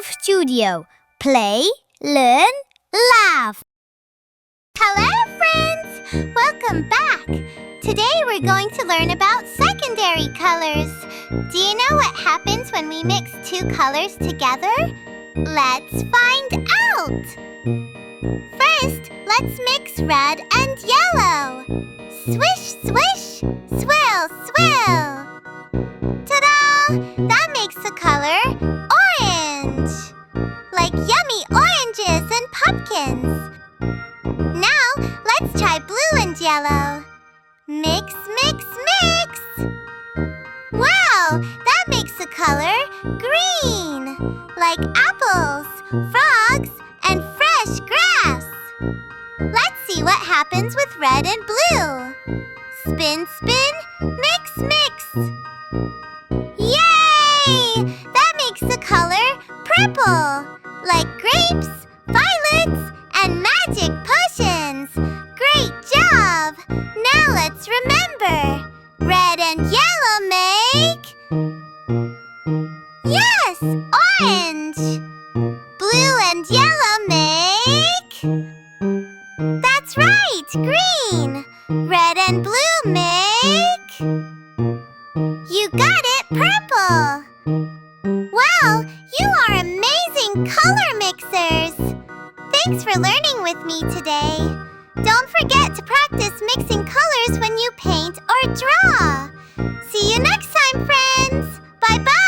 Studio. Play, learn, laugh. Hello, friends! Welcome back. Today we're going to learn about secondary colors. Do you know what happens when we mix two colors together? Let's find out! First, let's mix red and yellow. Swish, swish, swirl, swirl. Ta-da! That makes the color orange. Like yummy oranges and pumpkins. Now, let's try blue and yellow. Mix, mix, mix! Wow! That makes the color green! Like apples, frogs, and fresh grass! Let's see what happens with red and blue. Spin, spin, mix, mix! Yay! That makes the color purple! Like grapes, violets, and magic potions! Great job! Now let's remember. Red and yellow make... Yes! Orange! Blue and yellow make... That's right! Green! Red and blue make... You got it! Purple! Wow! You are amazing color mixers! Thanks for learning with me today. Don't forget to practice mixing colors when you paint or draw. See you next time, friends! Bye-bye!